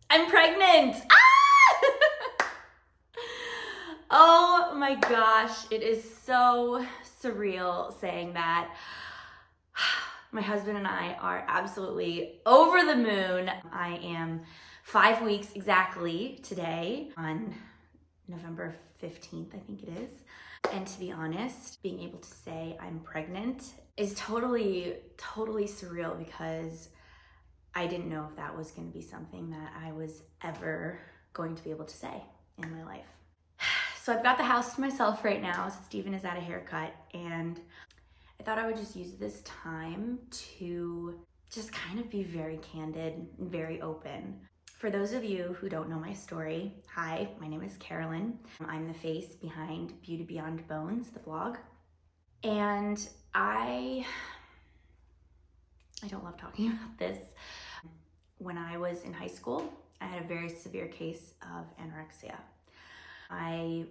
I'm pregnant. Ah! Oh my gosh, it is so surreal saying that. My husband and I are absolutely over the moon. I am 5 weeks exactly today on November 15th, I think it is. And to be honest, being able to say I'm pregnant is totally surreal because I didn't know if that was going to be something that I was ever going to be able to say in my life. So I've got the house to myself right now. Steven is at a haircut, and I thought I would just use this time to just kind of be very candid and very open. For those of you who don't know my story, hi, my name is Carolyn. I'm the face behind BeautyBeyondBones, the blog. And I don't love talking about this. When I was in high school, I had a very severe case of anorexia. I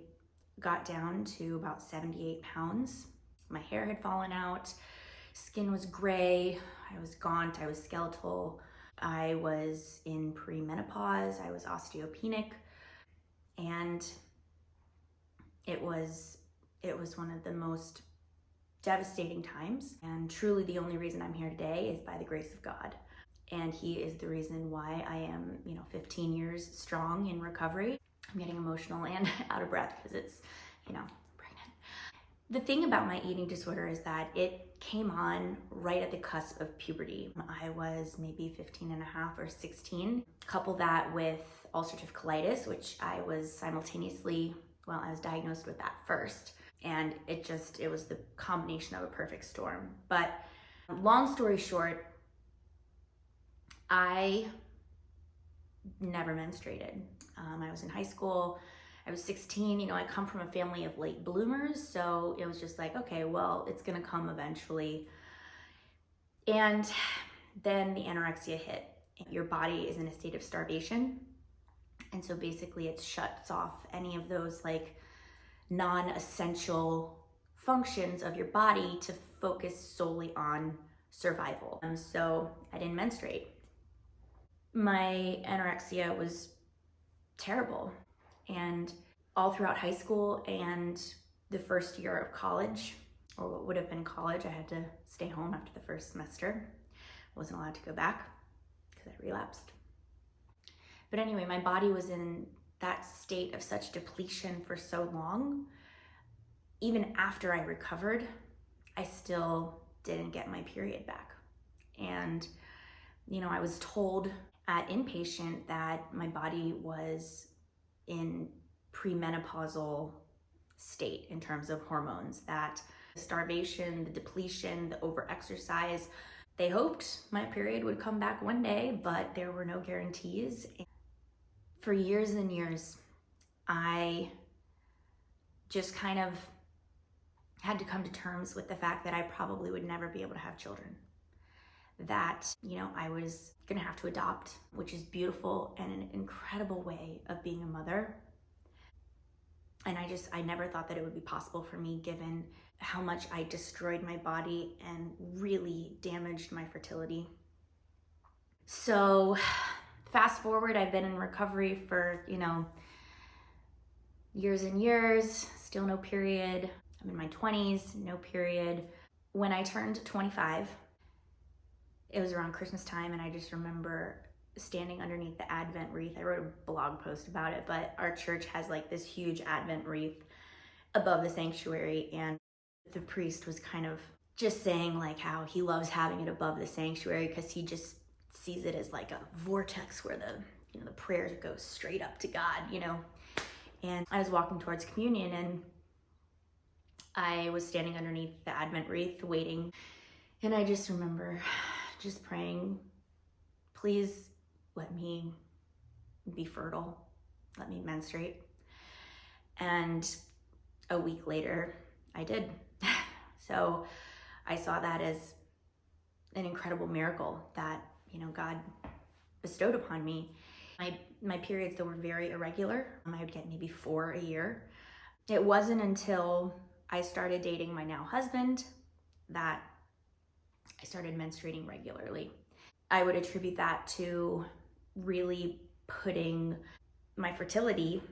got down to about 78 pounds. My hair had fallen out, skin was gray, I was gaunt, I was skeletal, I was in pre-menopause, I was osteopenic, and it was one of the most devastating times. And truly the only reason I'm here today is by the grace of God. And He is the reason why I am, 15 years strong in recovery. I'm getting emotional and out of breath because it's, pregnant. The thing about my eating disorder is that it came on right at the cusp of puberty. I was maybe 15 and a half or 16. Couple that with ulcerative colitis, which I was simultaneously, I was diagnosed with that first. And it was the combination of a perfect storm. But long story short, I never menstruated. I was in high school, I was 16, I come from a family of late bloomers, so it was just like, okay, well, it's gonna come eventually. And then the anorexia hit. Your body is in a state of starvation. And so basically it shuts off any of those non-essential functions of your body to focus solely on survival. And so I didn't menstruate. My anorexia was terrible. And all throughout high school and the first year of college, or what would have been college, I had to stay home after the first semester. Wasn't allowed to go back because I relapsed. But anyway, my body was in that state of such depletion for so long. Even after I recovered, I still didn't get my period back. And, I was told at inpatient that my body was in premenopausal state in terms of hormones, that the starvation, the depletion, the overexercise, they hoped my period would come back one day, but there were no guarantees. For years and years, I just kind of had to come to terms with the fact that I probably would never be able to have children. That, I was gonna have to adopt, which is beautiful and an incredible way of being a mother. And I never thought that it would be possible for me given how much I destroyed my body and really damaged my fertility. So fast forward, I've been in recovery for, years and years, still no period. I'm in my 20s, no period. When I turned 25, it was around Christmas time, and I just remember standing underneath the Advent wreath. I wrote a blog post about it, but our church has this huge Advent wreath above the sanctuary, and the priest was kind of just saying how he loves having it above the sanctuary because he just sees it as a vortex where the prayers go straight up to God, And I was walking towards communion, and I was standing underneath the Advent wreath waiting, and I just remember just praying, please let me be fertile, let me menstruate. And a week later, I did. So I saw that as an incredible miracle that, God bestowed upon me. My periods, though, were very irregular. I would get maybe 4 a year. It wasn't until I started dating my now husband that I started menstruating regularly. I would attribute that to really putting my fertility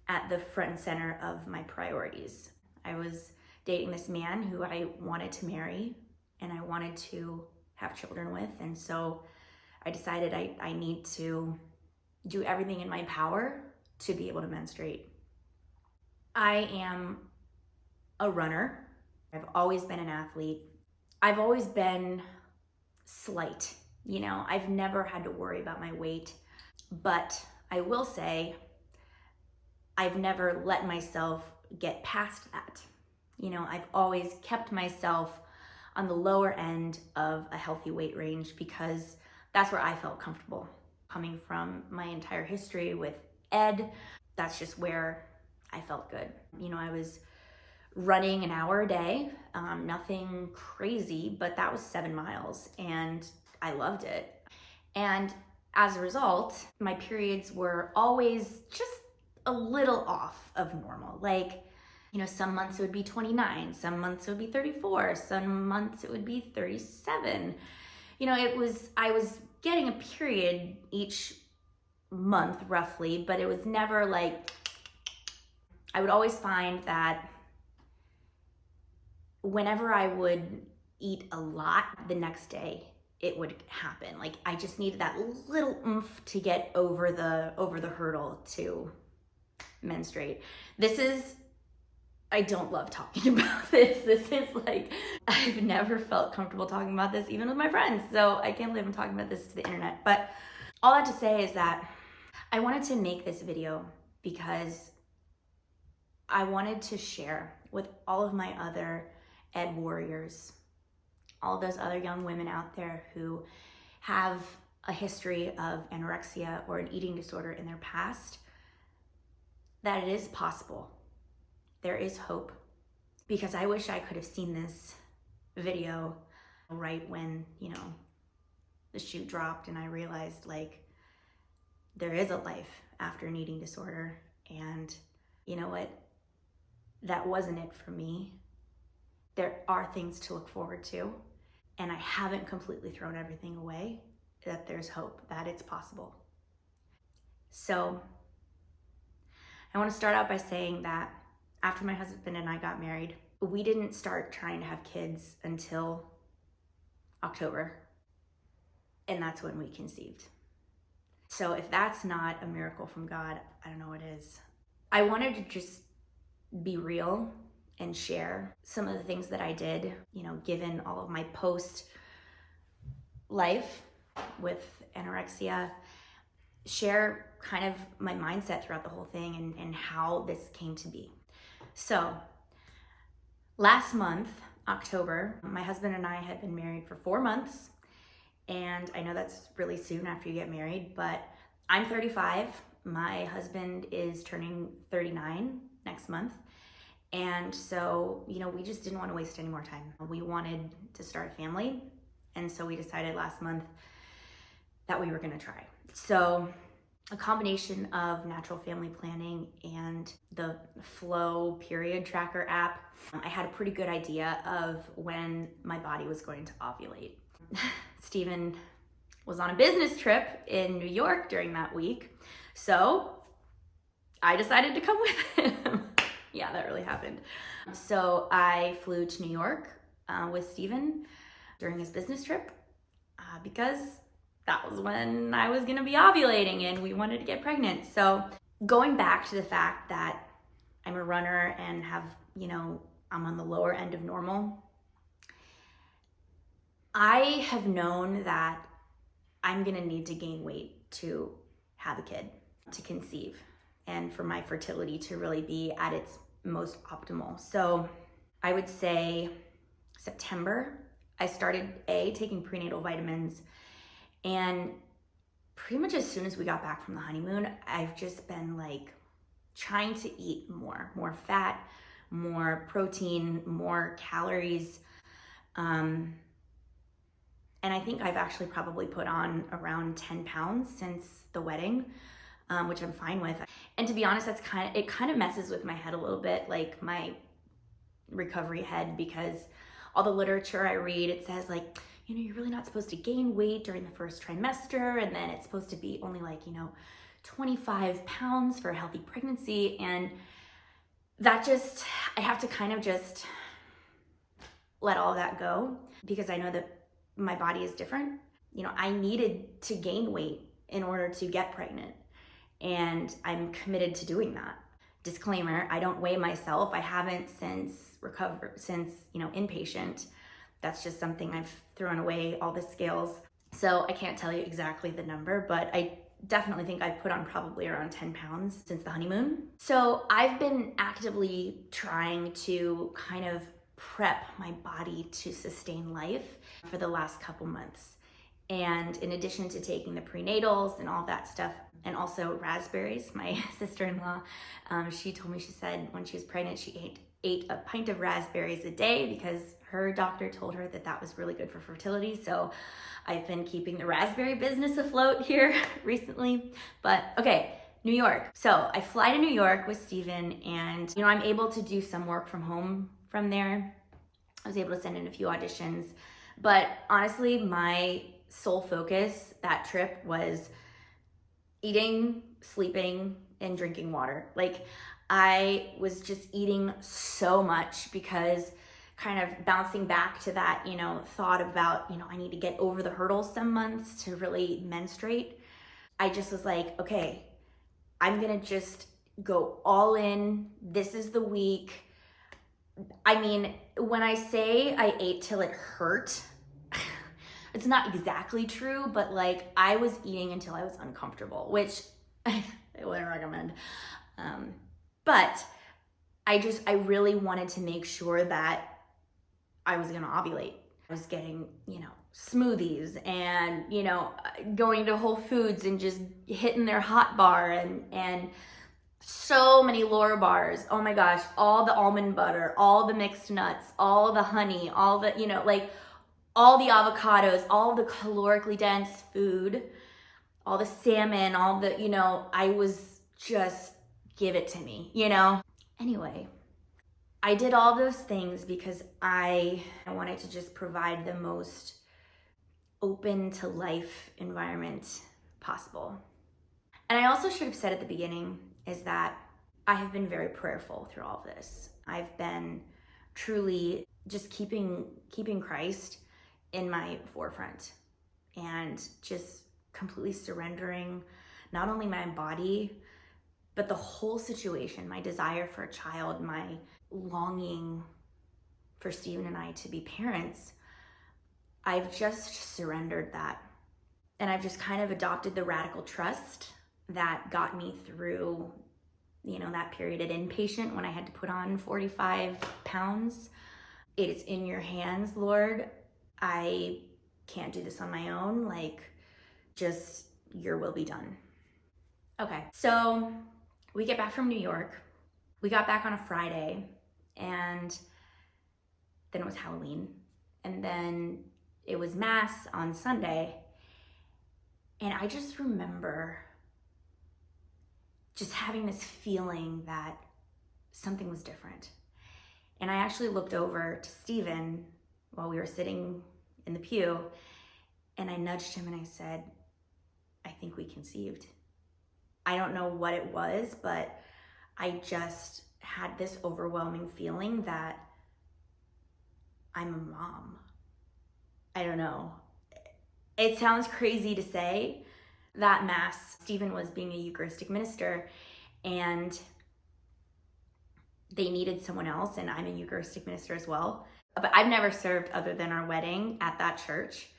at the front and center of my priorities. I was dating this man who I wanted to marry and I wanted to have children with. And so I decided I need to do everything in my power to be able to menstruate. I am a runner. I've always been an athlete. I've always been slight. You know, I've never had to worry about my weight, but I will say I've never let myself get past that. You know, I've always kept myself on the lower end of a healthy weight range because that's where I felt comfortable. Coming from my entire history with Ed, that's just where I felt good. You know, I was running an hour a day, nothing crazy, but that was 7 miles and I loved it. And as a result, my periods were always just a little off of normal. Like, you know, some months it would be 29, some months it would be 34, some months it would be 37. You know, I was getting a period each month roughly, but it was never like, I would always find that whenever I would eat a lot, the next day it would happen. Like I just needed that little oomph to get over the hurdle to menstruate. I don't love talking about this. This is like, I've never felt comfortable talking about this even with my friends. So I can't believe I'm talking about this to the internet. But all that to say is that I wanted to make this video because I wanted to share with all of my other Ed warriors, all of those other young women out there who have a history of anorexia or an eating disorder in their past, that it is possible. There is hope. Because I wish I could have seen this video right when, you know, the shoe dropped and I realized like there is a life after an eating disorder. And you know what? That wasn't it for me. There are things to look forward to. And I haven't completely thrown everything away, that there's hope, that it's possible. So I want to start out by saying that after my husband and I got married, we didn't start trying to have kids until October. And that's when we conceived. So if that's not a miracle from God, I don't know what is. I wanted to just be real and share some of the things that I did, you know, given all of my post life with anorexia, share kind of my mindset throughout the whole thing and how this came to be. So last month, October, my husband and I had been married for 4 months. And I know that's really soon after you get married, but I'm 35. My husband is turning 39 next month. And so, you know, we just didn't want to waste any more time. We wanted to start a family. And so we decided last month that we were going to try. So a combination of natural family planning and the Flow period tracker app, I had a pretty good idea of when my body was going to ovulate. Steven was on a business trip in New York during that week. So I decided to come with him. Yeah, that really happened. So I flew to New York with Steven during his business trip because that was when I was gonna be ovulating and we wanted to get pregnant. So going back to the fact that I'm a runner and have, you know, I'm on the lower end of normal, I have known that I'm gonna need to gain weight to have a kid, to conceive, and for my fertility to really be at its most optimal. So I would say September, I started taking prenatal vitamins, and pretty much as soon as we got back from the honeymoon, I've just been like trying to eat more fat, more protein, more calories. And I think I've actually probably put on around 10 pounds since the wedding, which I'm fine with. And to be honest, it kind of messes with my head a little bit, like my recovery head, because all the literature I read, it says like, you know, you're really not supposed to gain weight during the first trimester, and then it's supposed to be only like, you know, 25 pounds for a healthy pregnancy. And that just, I have to kind of just let all of that go because I know that my body is different. You know, I needed to gain weight in order to get pregnant, and I'm committed to doing that. Disclaimer, I don't weigh myself. I haven't since inpatient. That's just something I've thrown away, all the scales. So I can't tell you exactly the number, but I definitely think I've put on probably around 10 pounds since the honeymoon. So I've been actively trying to kind of prep my body to sustain life for the last couple months. And in addition to taking the prenatals and all that stuff, and also raspberries, my sister-in-law, she told me, she said when she was pregnant, she ate a pint of raspberries a day because her doctor told her that that was really good for fertility. So I've been keeping the raspberry business afloat here recently. But okay, New York. So I fly to New York with Steven, and I'm able to do some work from home from there. I was able to send in a few auditions, but honestly, my sole focus that trip was eating, sleeping, and drinking water. Like, I was just eating so much because kind of bouncing back to that, thought about, I need to get over the hurdles some months to really menstruate. I just was like, okay, I'm gonna just go all in. This is the week. I mean, when I say I ate till it hurt, it's not exactly true, but like I was eating until I was uncomfortable, which I wouldn't recommend. But I really wanted to make sure that I was gonna ovulate. I was getting, smoothies and, going to Whole Foods and just hitting their hot bar and so many Lora bars. Oh my gosh, all the almond butter, all the mixed nuts, all the honey, all the, all the avocados, all the calorically dense food, all the salmon, all the, I was just, give it to me, Anyway, I did all those things because I wanted to just provide the most open to life environment possible. And I also should have said at the beginning is that I have been very prayerful through all of this. I've been truly just keeping Christ in my forefront and just completely surrendering not only my body, but the whole situation, my desire for a child, my longing for Steven and I to be parents. I've just surrendered that. And I've just kind of adopted the radical trust that got me through, that period at inpatient when I had to put on 45 pounds. It is in your hands, Lord. I can't do this on my own. Like, just your will be done. Okay, so we get back from New York. We got back on a Friday, and then it was Halloween. And then it was Mass on Sunday. And I just remember just having this feeling that something was different. And I actually looked over to Steven while we were sitting in the pew, and I nudged him and I said, I think we conceived. I don't know what it was, but I just had this overwhelming feeling that I'm a mom. I don't know. It sounds crazy to say. That Mass, Steven was being a Eucharistic minister, and they needed someone else, and I'm a Eucharistic minister as well. But I've never served other than our wedding at that church.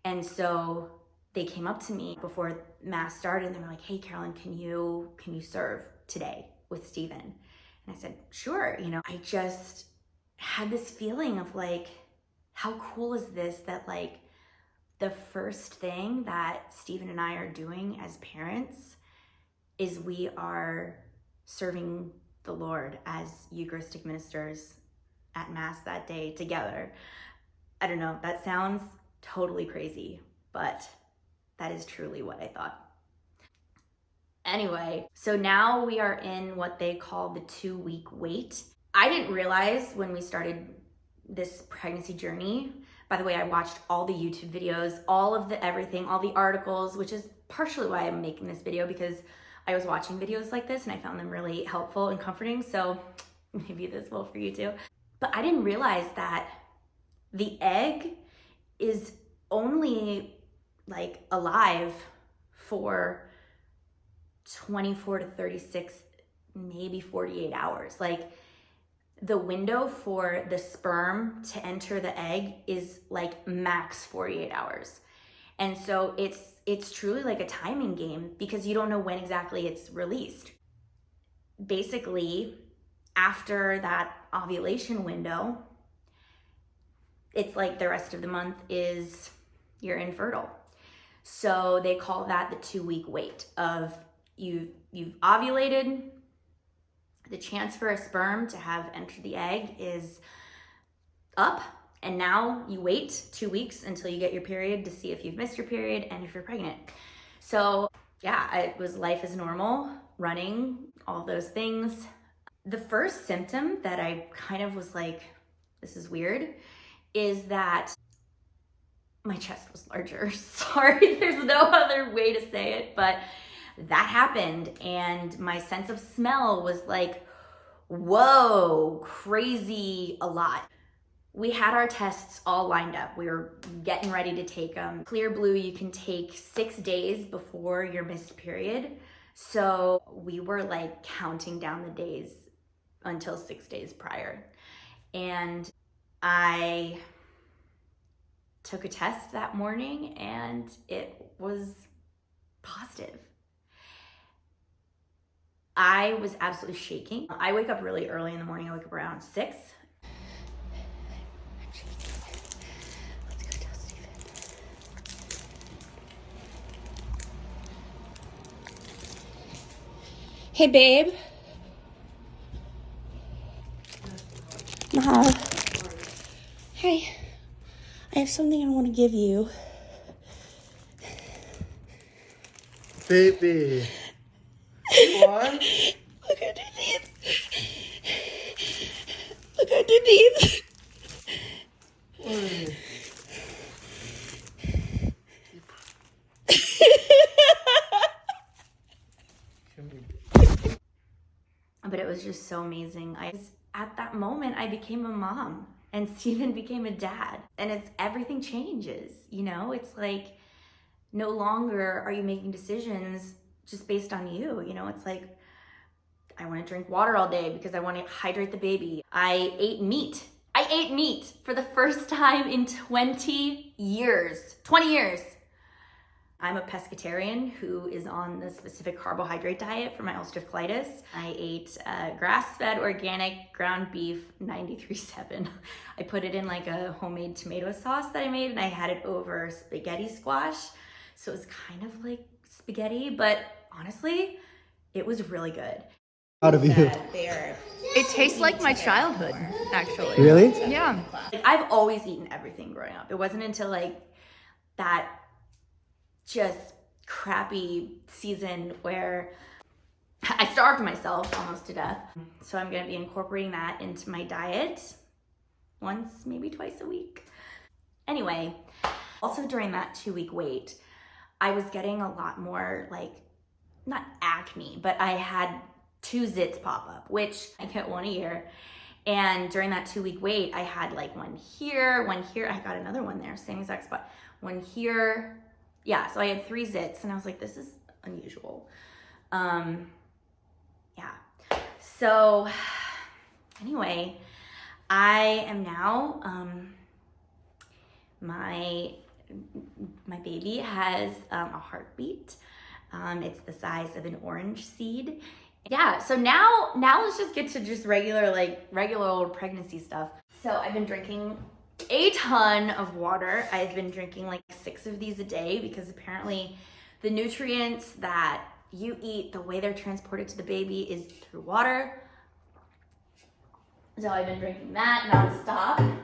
And so they came up to me before Mass started, and they were like, hey, Carolyn, can you serve today with Steven? And I said, sure. I just had this feeling of like, how cool is this that like the first thing that Steven and I are doing as parents is we are serving the Lord as Eucharistic ministers at Mass that day together. I don't know, that sounds totally crazy, but that is truly what I thought. Anyway, so now we are in what they call the 2-week wait. I didn't realize when we started this pregnancy journey. By the way, I watched all the YouTube videos, all of the everything, all the articles, which is partially why I'm making this video, because I was watching videos like this and I found them really helpful and comforting. So maybe this will for you too. But I didn't realize that the egg is only like alive for 24 to 36, maybe 48 hours. Like the window for the sperm to enter the egg is like max 48 hours. And so it's truly like a timing game, because you don't know when exactly it's released. Basically, after that ovulation window, it's like the rest of the month is you're infertile. So they call that the 2-week wait of you've ovulated, the chance for a sperm to have entered the egg is up, and now you wait 2 weeks until you get your period to see if you've missed your period and if you're pregnant. So yeah, it was life as normal, running, all those things. The first symptom that I kind of was like, this is weird, is that my chest was larger. Sorry, there's no other way to say it, but that happened. And my sense of smell was like, whoa, crazy a lot. We had our tests all lined up. We were getting ready to take them. Clear Blue, you can take 6 days before your missed period. So we were like counting down the days until 6 days prior. And I took a test that morning and it was positive. I was absolutely shaking. I wake up really early in the morning. I wake up around 6. Let's go tell Steven. Hey, babe. Mom. Hi. I have something I want to give you. Baby. What? Look underneath. Look underneath. But it was just so amazing. At that moment, I became a mom and Steven became a dad. And everything changes, you know? It's like no longer are you making decisions just based on you, you know? It's like, I want to drink water all day because I want to hydrate the baby. I ate meat. I ate meat for the first time in 20 years. 20 years. I'm a pescatarian who is on the Specific Carbohydrate Diet for my ulcerative colitis. I ate grass-fed organic ground beef 93.7. I put it in like a homemade tomato sauce that I made, and I had it over spaghetti squash. So it was kind of like spaghetti, but honestly, it was really good. Out of you. It tastes like my childhood, actually. Really? Yeah. Like, I've always eaten everything growing up. It wasn't until like that just crappy season where I starved myself almost to death. So I'm gonna be incorporating that into my diet once, maybe twice a week. Anyway, also during that 2-week wait, I was getting a lot more like, not acne, but I had 2 zits pop up, which I get 1 a year. And during that 2-week wait, I had like one here, I got another one there, same exact spot. One here, yeah, so I had 3 zits and I was like, this is unusual. Yeah, so anyway, I am now, my baby has a heartbeat. It's the size of an orange seed. Yeah, so now let's just get to just regular old pregnancy stuff. So I've been drinking a ton of water. I've been drinking like 6 of these a day because apparently the nutrients that you eat, the way they're transported to the baby is through water. So I've been drinking that nonstop.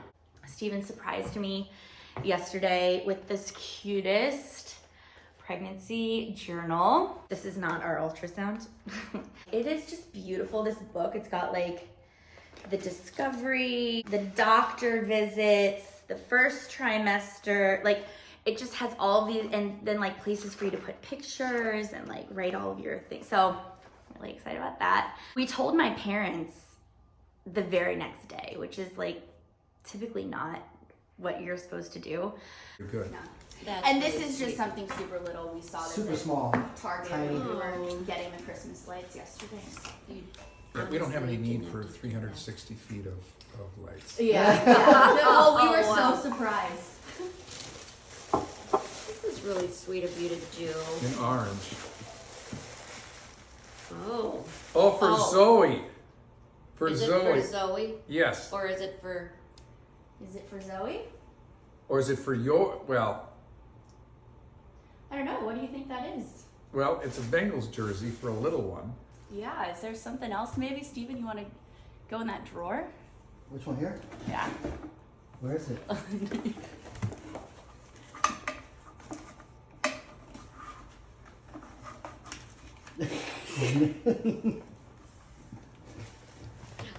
Steven surprised me yesterday with this cutest pregnancy journal. This is not our ultrasound. It is just beautiful, this book. It's got like the discovery, the doctor visits, the first trimester, like it just has all of these, and then like places for you to put pictures and like write all of your things. So I'm really excited about that. We told my parents the very next day, which is like typically not what you're supposed to do. Good. And this is just something super little. We saw this Super at small. Target Tiny. when we were getting the Christmas lights yesterday. Yeah, we don't have any need for 360 feet of lights. Yeah. Oh, we were so surprised. This is really sweet of you to do. In orange. Oh. Oh, for Oh. Zoe. For Is Zoe. it for Zoe? Yes. Or is it for... Is it for Zoe? Or is it for your, I don't know. What do you think that is? well, it's a Bengals jersey for a little one. Yeah, is there something else maybe, Steven, you want to go in that drawer? Which one here? Yeah. Where is it?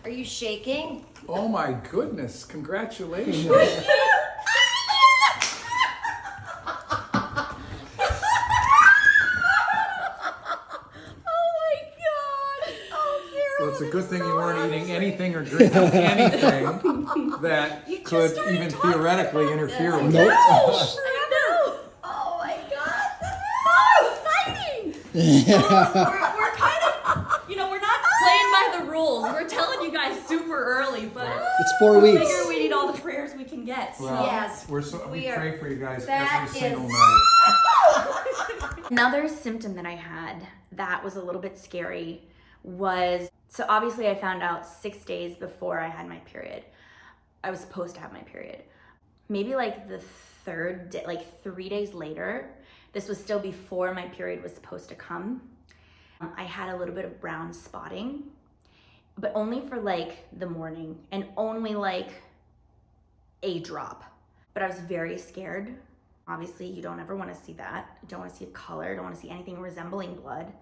Are you shaking? Oh my goodness, congratulations. Well, it's a good thing you weren't eating anything or drinking anything that could even theoretically interfere with Nope. it. Oh my god! That's so exciting! we're kind of, we're not playing by the rules. We're telling you guys super early, but It's 4 we weeks. figure we need all the prayers we can get. So. Well, Yes, we we are- pray for you guys that every single is- night. Another symptom that I had that was a little bit scary was, so obviously I found out 6 days before I had my period. I was supposed to have my period. Maybe like the third day, like 3 days later, this was still before my period was supposed to come. I had a little bit of brown spotting, but only for like the morning and only like a drop. But I was very scared. Obviously, you don't ever want to see that. You don't want to see a color, you don't want to see anything resembling blood.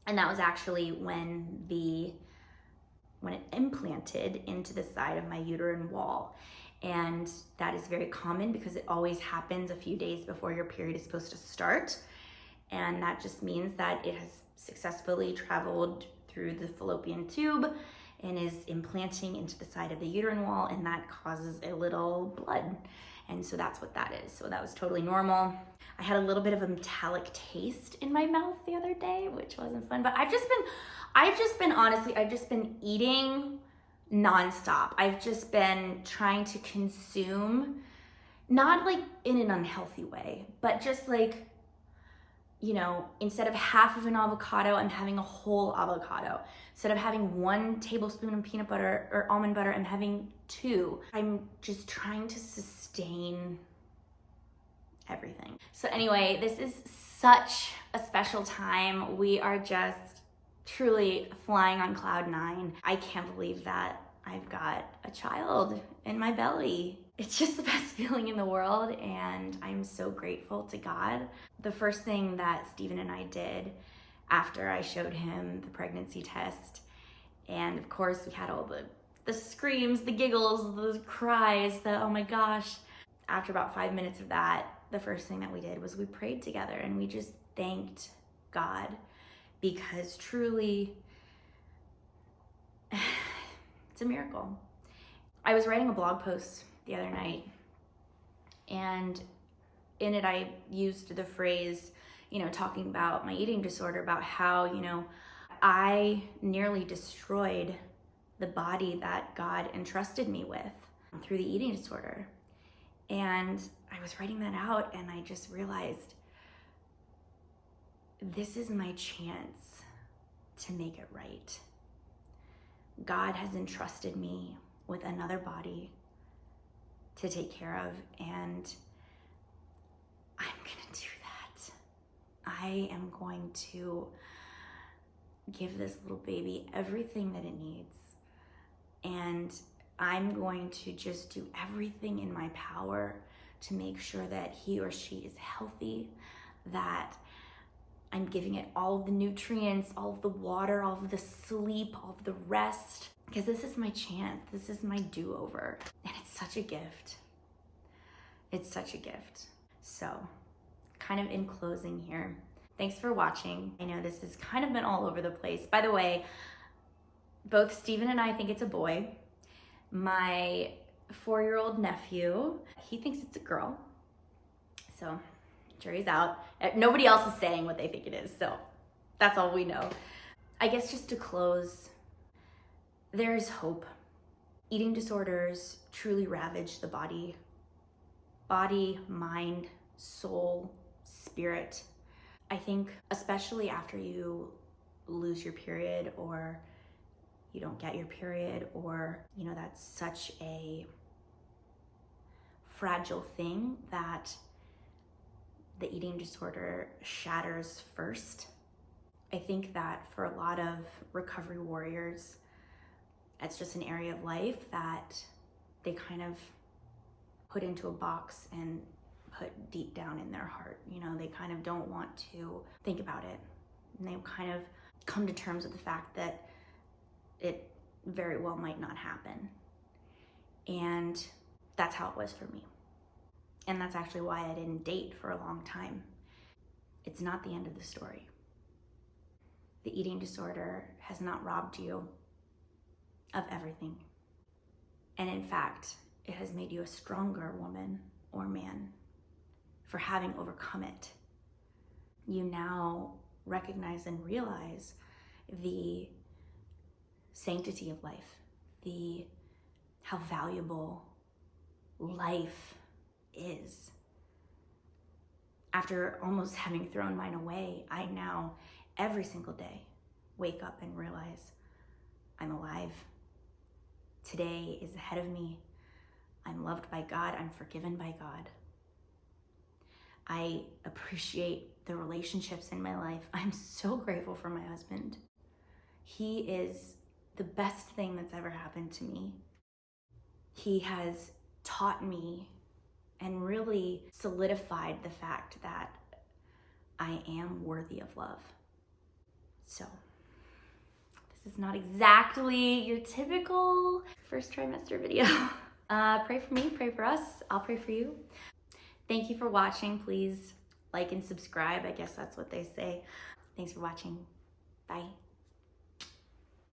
And that was actually when it implanted into the side of my uterine wall. And that is very common because it always happens a few days before your period is supposed to start. And that just means that it has successfully traveled through the fallopian tube and is implanting into the side of the uterine wall, and that causes a little blood. And so that's what that is. So that was totally normal. I had a little bit of a metallic taste in my mouth the other day, which wasn't fun, but I've just been eating nonstop. I've just been trying to consume, not like in an unhealthy way, but just like, instead of half of an avocado, I'm having a whole avocado. Instead of having 1 tablespoon of peanut butter or almond butter, I'm having 2. I'm just trying to sustain everything. So anyway, this is such a special time. We are just truly flying on cloud 9. I can't believe that I've got a child in my belly. It's just the best feeling in the world, and I'm so grateful to God. The first thing that Steven and I did after I showed him the pregnancy test, and of course we had all the screams, the giggles, the cries, the oh my gosh. After about 5 minutes of that, the first thing that we did was we prayed together and we just thanked God, because truly it's a miracle. I was writing a blog post the other night, and in it I used the phrase, talking about my eating disorder, about how, I nearly destroyed the body that God entrusted me with through the eating disorder. And I was writing that out, and I just realized this is my chance to make it right. God has entrusted me with another body to take care of, and I'm gonna do that. I am going to give this little baby everything that it needs, and I'm going to just do everything in my power to make sure that he or she is healthy, that I'm giving it all of the nutrients, all of the water, all of the sleep, all of the rest, because this is my chance. This is my do-over, and it's such a gift. It's such a gift. So, kind of in closing here, thanks for watching. I know this has kind of been all over the place. By the way, both Steven and I think it's a boy. My 4-year-old nephew, he thinks it's a girl. So, jury's out. Nobody else is saying what they think it is, so that's all we know. I guess just to close, there's hope. Eating disorders truly ravage the body, mind, soul, spirit. I think especially after you lose your period or you don't get your period, or, you know, that's such a fragile thing that the eating disorder shatters first. I think that for a lot of recovery warriors, it's just an area of life that they kind of put into a box and put deep down in their heart. You know, they kind of don't want to think about it. And they kind of come to terms with the fact that it very well might not happen. And that's how it was for me. And that's actually why I didn't date for a long time. It's not the end of the story. The eating disorder has not robbed you of everything. And in fact, it has made you a stronger woman or man for having overcome it. You now recognize and realize the sanctity of life, how valuable life is. After almost having thrown mine away, I now, every single day, wake up and realize I'm alive. Today is ahead of me. I'm loved by God. I'm forgiven by God. I appreciate the relationships in my life. I'm so grateful for my husband. He is the best thing that's ever happened to me. He has taught me and really solidified the fact that I am worthy of love. So, this is not exactly your typical first trimester video. Pray for me, pray for us. I'll pray for you. Thank you for watching. Please like and subscribe. I guess that's what they say. Thanks for watching. Bye.